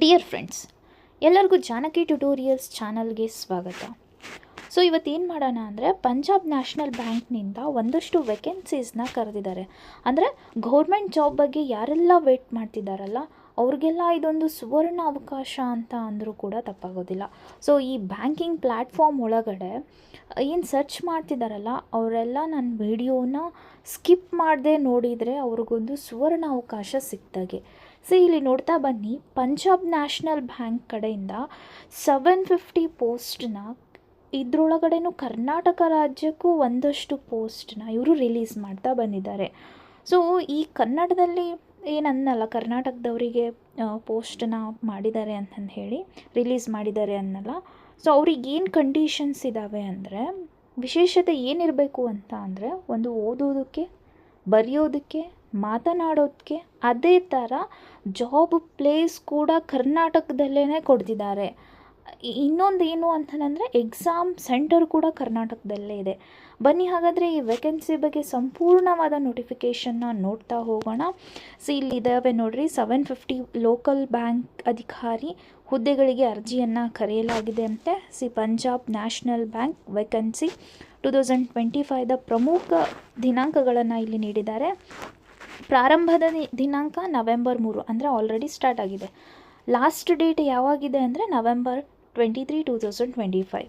Dear friends, ಎಲ್ಲರಿಗೂ Janaki tutorials ಚಾನಲ್ಗೆ ಸ್ವಾಗತ. ಸೊ ಇವತ್ತೇನು ಮಾಡೋಣ ಅಂದರೆ, ಪಂಜಾಬ್ ನ್ಯಾಷನಲ್ ಬ್ಯಾಂಕ್ನಿಂದ ಒಂದಷ್ಟು ವೇಕೆನ್ಸೀಸ್ನ ಕರೆದಿದ್ದಾರೆ. ಅಂದರೆ ಗೌರ್ಮೆಂಟ್ ಜಾಬ್ ಬಗ್ಗೆ ಯಾರೆಲ್ಲ ವೇಟ್ ಮಾಡ್ತಿದ್ದಾರಲ್ಲ ಅವ್ರಿಗೆಲ್ಲ ಇದೊಂದು ಸುವರ್ಣ ಅವಕಾಶ ಅಂತ ಅಂದರೂ ಕೂಡ ತಪ್ಪಾಗೋದಿಲ್ಲ. ಸೊ ಈ ಬ್ಯಾಂಕಿಂಗ್ ಪ್ಲ್ಯಾಟ್ಫಾರ್ಮ್ ಒಳಗಡೆ ಏನು ಸರ್ಚ್ ಮಾಡ್ತಿದ್ದಾರಲ್ಲ ಅವರೆಲ್ಲ ನನ್ನ ವಿಡಿಯೋನ ಸ್ಕಿಪ್ ಮಾಡದೆ ನೋಡಿದರೆ ಅವ್ರಿಗೊಂದು ಸುವರ್ಣ ಅವಕಾಶ ಸಿಕ್ತಾಗೆ. ಸೊ ಇಲ್ಲಿ ನೋಡ್ತಾ ಬನ್ನಿ, ಪಂಜಾಬ್ ನ್ಯಾಷನಲ್ ಬ್ಯಾಂಕ್ ಕಡೆಯಿಂದ 750 ಪೋಸ್ಟ್ನ, ಇದರೊಳಗಡೆನೂ ಕರ್ನಾಟಕ ರಾಜ್ಯಕ್ಕೂ ಒಂದಷ್ಟು ಪೋಸ್ಟ್ನ ಇವರು ರಿಲೀಸ್ ಮಾಡ್ತಾ ಬಂದಿದ್ದಾರೆ. ಸೊ ಈ ಕನ್ನಡದಲ್ಲಿ ಏನನ್ನಲ್ಲ, ಕರ್ನಾಟಕದವರಿಗೆ ಪೋಸ್ಟನ್ನ ಮಾಡಿದ್ದಾರೆ ಅಂತಂದು ಹೇಳಿ ರಿಲೀಸ್ ಮಾಡಿದ್ದಾರೆ ಅನ್ನಲ್ಲ. ಸೊ ಅವ್ರಿಗೆ ಏನು ಕಂಡೀಷನ್ಸ್ ಇದ್ದಾವೆ ಅಂದರೆ, ವಿಶೇಷತೆ ಏನಿರಬೇಕು ಅಂತ ಅಂದರೆ, ಒಂದು ಓದೋದಕ್ಕೆ, ಬರೆಯೋದಕ್ಕೆ, ಮಾತನಾಡೋದಕ್ಕೆ, ಅದೇ ಥರ ಜಾಬ್ ಪ್ಲೇಸ್ ಕೂಡ ಕರ್ನಾಟಕದಲ್ಲೇ ಕೊಡ್ತಿದ್ದಾರೆ. ಇನ್ನೊಂದು ಏನು ಅಂತಂದರೆ, ಎಕ್ಸಾಮ್ ಸೆಂಟರ್ ಕೂಡ ಕರ್ನಾಟಕದಲ್ಲೇ ಇದೆ. ಬನ್ನಿ ಹಾಗಾದರೆ ಈ ವೇಕೆನ್ಸಿ ಬಗ್ಗೆ ಸಂಪೂರ್ಣವಾದ ನೋಟಿಫಿಕೇಷನ್ನ ನೋಡ್ತಾ ಹೋಗೋಣ. ಸೊ ಇಲ್ಲಿದ್ದಾವೆ ನೋಡ್ರಿ, 750 ಲೋಕಲ್ ಬ್ಯಾಂಕ್ ಅಧಿಕಾರಿ ಹುದ್ದೆಗಳಿಗೆ ಅರ್ಜಿಯನ್ನು ಕರೆಯಲಾಗಿದೆ ಅಂತೆ. ಪಂಜಾಬ್ ನ್ಯಾಷನಲ್ ಬ್ಯಾಂಕ್ ವೇಕೆನ್ಸಿ 2025 ಪ್ರಮುಖ ದಿನಾಂಕಗಳನ್ನು ಇಲ್ಲಿ ನೀಡಿದ್ದಾರೆ. ಪ್ರಾರಂಭದ ದಿನಾಂಕ ನವೆಂಬರ್ 3, ಅಂದರೆ ಆಲ್ರೆಡಿ ಸ್ಟಾರ್ಟ್ ಆಗಿದೆ. ಲಾಸ್ಟ್ ಡೇಟ್ ಯಾವಾಗಿದೆ ಅಂದರೆ November 23, 2025.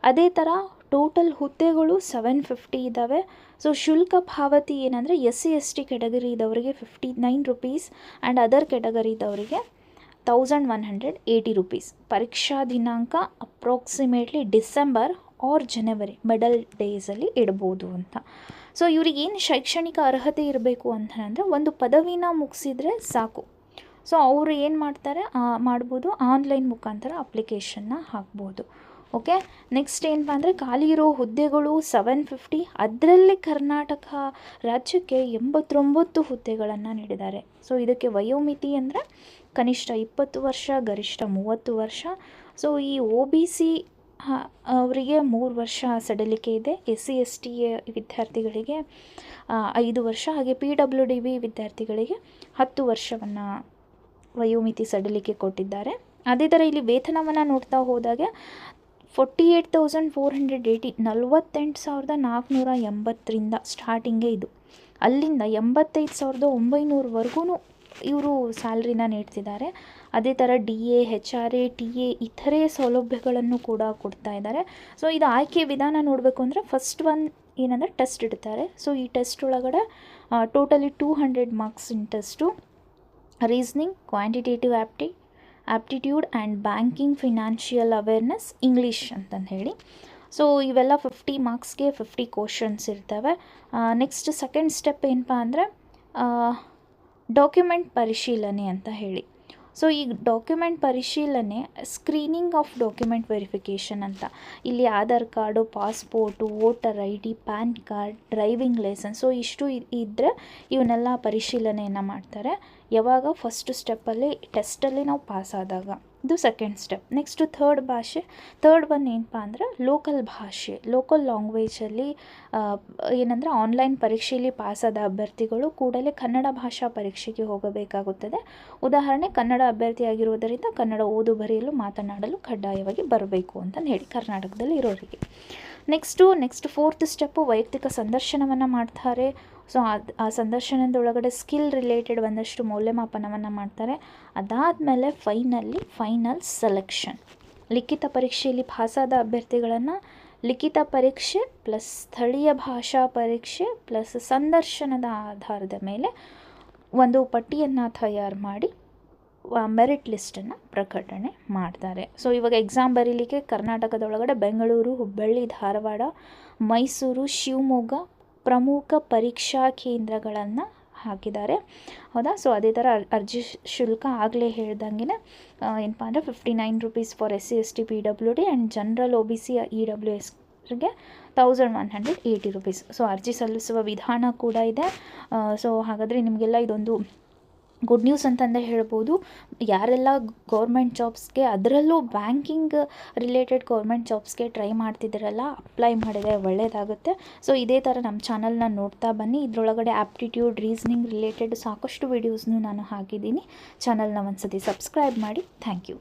ಅದೇ ಥರ ಟೋಟಲ್ ಹುದ್ದೆಗಳು 750 ಇದ್ದಾವೆ. ಸೊ ಶುಲ್ಕ ಪಾವತಿ ಏನಂದರೆ, SC/ST ಕೆಟಗರಿ ಇದ್ದವರಿಗೆ 59 ರುಪೀಸ್ ಆ್ಯಂಡ್ ಅದರ್ ಕೆಟಗರಿ ಇದ್ದವರಿಗೆ 1180 ರುಪೀಸ್. ಪರೀಕ್ಷಾ ದಿನಾಂಕ ಅಪ್ರಾಕ್ಸಿಮೇಟ್ಲಿ ಡಿಸೆಂಬರ್ ಆರ್ ಜನವರಿ ಮಿಡಲ್ ಡೇಸಲ್ಲಿ ಇಡ್ಬೋದು ಅಂತ. ಸೊ ಇವ್ರಿಗೆ ಏನು ಶೈಕ್ಷಣಿಕ ಅರ್ಹತೆ ಇರಬೇಕು ಅಂತಂದರೆ, ಒಂದು ಪದವಿನ ಮುಗಿಸಿದರೆ ಸಾಕು. ಸೊ ಅವರು ಏನು ಮಾಡ್ಬೋದು, ಆನ್ಲೈನ್ ಮುಖಾಂತರ ಅಪ್ಲಿಕೇಶನ್ನ ಹಾಕ್ಬೋದು. ಓಕೆ, ನೆಕ್ಸ್ಟ್ ಏನಪ್ಪ ಅಂದರೆ, ಖಾಲಿ ಇರೋ ಹುದ್ದೆಗಳು 750, ಅದರಲ್ಲಿ ಕರ್ನಾಟಕ ರಾಜ್ಯಕ್ಕೆ 89 ಹುದ್ದೆಗಳನ್ನು ನೀಡಿದ್ದಾರೆ. ಸೊ ಇದಕ್ಕೆ ವಯೋಮಿತಿ ಅಂದರೆ ಕನಿಷ್ಠ 20 ವರ್ಷ, ಗರಿಷ್ಠ 30 ವರ್ಷ. ಸೊ ಈ OBC ಅವರಿಗೆ 3 ವರ್ಷ ಸಡಿಲಿಕೆ ಇದೆ. SC/ST ವಿದ್ಯಾರ್ಥಿಗಳಿಗೆ 5 ವರ್ಷ, ಹಾಗೆ PWDB ವಿದ್ಯಾರ್ಥಿಗಳಿಗೆ 10 ವರ್ಷವನ್ನು ವಯೋಮಿತಿ ಸಡಿಲಿಕೆ ಕೊಟ್ಟಿದ್ದಾರೆ. ಅದೇ ಥರ ಇಲ್ಲಿ ವೇತನವನ್ನು ನೋಡ್ತಾ ಹೋದಾಗ 48,480, 48,480ರಿಂದ ಸ್ಟಾರ್ಟಿಂಗೇ ಇದು. ಅಲ್ಲಿಂದ 85,900ವರೆಗೂ ಇವರು ಸ್ಯಾಲ್ರಿನ ನೀಡ್ತಿದ್ದಾರೆ. ಅದೇ ಥರ DA, HRA, TA ಇತರೆ ಸೌಲಭ್ಯಗಳನ್ನು ಕೂಡ ಕೊಡ್ತಾ ಇದ್ದಾರೆ. ಸೊ ಇದು ಆಯ್ಕೆ ವಿಧಾನ ನೋಡಬೇಕು ಅಂದರೆ, ಫಸ್ಟ್ ಒನ್ ಏನಂದರೆ ಟೆಸ್ಟ್ ಇಡ್ತಾರೆ. ಸೊ ಈ ಟೆಸ್ಟ್ ಒಳಗಡೆ ಟೋಟಲಿ 200 ಮಾರ್ಕ್ಸಿನ test, reasoning, quantitative aptitude and banking, financial awareness, English ಅಂತಂದು ಹೇಳಿ. ಸೊ ಇವೆಲ್ಲ 50 ಮಾರ್ಕ್ಸ್ಗೆ 50 ಕ್ವಶನ್ಸ್ ಇರ್ತವೆ. ನೆಕ್ಸ್ಟ್ ಸೆಕೆಂಡ್ ಸ್ಟೆಪ್ ಏನಪ್ಪ ಅಂದರೆ, ಡಾಕ್ಯುಮೆಂಟ್ ಪರಿಶೀಲನೆ ಅಂತ ಹೇಳಿ. ಸೊ ಈ ಡಾಕ್ಯುಮೆಂಟ್ ಪರಿಶೀಲನೆ, ಸ್ಕ್ರೀನಿಂಗ್ ಆಫ್ ಡಾಕ್ಯುಮೆಂಟ್ ವೆರಿಫಿಕೇಷನ್ ಅಂತ. ಇಲ್ಲಿ Aadhaar card, passport, voter ID, PAN card, driving licence, so ಇಷ್ಟು ಇದ್ದರೆ ಇವನ್ನೆಲ್ಲ ಪರಿಶೀಲನೆಯನ್ನು ಮಾಡ್ತಾರೆ. ಯಾವಾಗ ಫಸ್ಟ್ ಸ್ಟೆಪ್ಪಲ್ಲಿ ಟೆಸ್ಟಲ್ಲಿ ನಾವು ಪಾಸ್ ಆದಾಗ, ಇದು second step. Next third one ಏನಪ್ಪ ಅಂದರೆ, ಲೋಕಲ್ ಭಾಷೆ, ಲೋಕಲ್ ಲ್ಯಾಂಗ್ವೇಜಲ್ಲಿ ಏನಂದರೆ, ಆನ್ಲೈನ್ ಪರೀಕ್ಷೆಯಲ್ಲಿ ಪಾಸಾದ ಅಭ್ಯರ್ಥಿಗಳು ಕೂಡಲೇ ಕನ್ನಡ ಭಾಷಾ ಪರೀಕ್ಷೆಗೆ ಹೋಗಬೇಕಾಗುತ್ತದೆ. ಉದಾಹರಣೆ, ಕನ್ನಡ ಅಭ್ಯರ್ಥಿ ಆಗಿರುವುದರಿಂದ ಕನ್ನಡ ಓದು ಬರೆಯಲು ಮಾತನಾಡಲು ಕಡ್ಡಾಯವಾಗಿ ಬರಬೇಕು ಅಂತಂದು ಹೇಳಿ ಕರ್ನಾಟಕದಲ್ಲಿ ಇರೋರಿಗೆ. ನೆಕ್ಸ್ಟ್ ಫೋರ್ತ್ ಸ್ಟೆಪ್ಪು ವೈಯಕ್ತಿಕ ಸಂದರ್ಶನವನ್ನು ಮಾಡ್ತಾರೆ. ಸೊ ಆ ಸಂದರ್ಶನದ ಒಳಗಡೆ ಸ್ಕಿಲ್ ರಿಲೇಟೆಡ್ ಒಂದಷ್ಟು ಮೌಲ್ಯಮಾಪನವನ್ನು ಮಾಡ್ತಾರೆ. ಅದಾದಮೇಲೆ ಫೈನಲ್ ಸೆಲೆಕ್ಷನ್. ಲಿಖಿತ ಪರೀಕ್ಷೆಯಲ್ಲಿ ಪಾಸಾದ ಅಭ್ಯರ್ಥಿಗಳನ್ನು ಲಿಖಿತ ಪರೀಕ್ಷೆ ಪ್ಲಸ್ ಸ್ಥಳೀಯ ಭಾಷಾ ಪರೀಕ್ಷೆ ಪ್ಲಸ್ ಸಂದರ್ಶನದ ಆಧಾರದ ಮೇಲೆ ಒಂದು ಪಟ್ಟಿಯನ್ನು ತಯಾರು ಮಾಡಿ ಮೆರಿಟ್ ಲಿಸ್ಟನ್ನು ಪ್ರಕಟಣೆ ಮಾಡ್ತಾರೆ. ಸೊ ಇವಾಗ ಎಕ್ಸಾಮ್ ಬರೀಲಿಕ್ಕೆ ಕರ್ನಾಟಕದೊಳಗಡೆ ಬೆಂಗಳೂರು, ಹುಬ್ಬಳ್ಳಿ, ಧಾರವಾಡ, ಮೈಸೂರು, ಶಿವಮೊಗ್ಗ ಪ್ರಮುಖ ಪರೀಕ್ಷಾ ಕೇಂದ್ರಗಳನ್ನು ಹಾಕಿದ್ದಾರೆ. ಹೌದಾ. ಸೊ ಅದೇ ಥರ ಅರ್ಜಿ ಶುಲ್ಕ ಆಗಲೇ ಹೇಳ್ದಂಗೆ ಏನಪ್ಪ ಅಂದರೆ, 59 rupees for SC/ST, PWD and general OBC, EWSಗೆ 1180 rupees. So ಅರ್ಜಿ ಸಲ್ಲಿಸುವ ವಿಧಾನ ಕೂಡ ಇದೆ. ಸೊ ಹಾಗಾದರೆ ನಿಮಗೆಲ್ಲ ಇದೊಂದು ಗುಡ್ ನ್ಯೂಸ್ ಅಂತಂದೇ ಹೇಳ್ಬೋದು. ಯಾರೆಲ್ಲ ಗೌರ್ಮೆಂಟ್ ಜಾಬ್ಸ್ಗೆ, ಅದರಲ್ಲೂ ಬ್ಯಾಂಕಿಂಗ್ ರಿಲೇಟೆಡ್ ಗೌರ್ಮೆಂಟ್ ಜಾಬ್ಸ್ಗೆ ಟ್ರೈ ಮಾಡ್ತಿದ್ದೀರಲ್ಲ, ಅಪ್ಲೈ ಮಾಡಿದರೆ ಒಳ್ಳೆಯದಾಗುತ್ತೆ. ಸೊ ಇದೇ ಥರ ನಮ್ಮ ಚಾನಲ್ನ ನೋಡ್ತಾ ಬನ್ನಿ. ಇದರೊಳಗಡೆ ಆಪ್ಟಿಟ್ಯೂಡ್, ರೀಸನಿಂಗ್ ರಿಲೇಟೆಡ್ ಸಾಕಷ್ಟು ವೀಡಿಯೋಸ್ನು ನಾನು ಹಾಕಿದ್ದೀನಿ. ಚಾನಲ್ನ ಒಂದ್ಸತಿ ಸಬ್ಸ್ಕ್ರೈಬ್ ಮಾಡಿ. Thank you.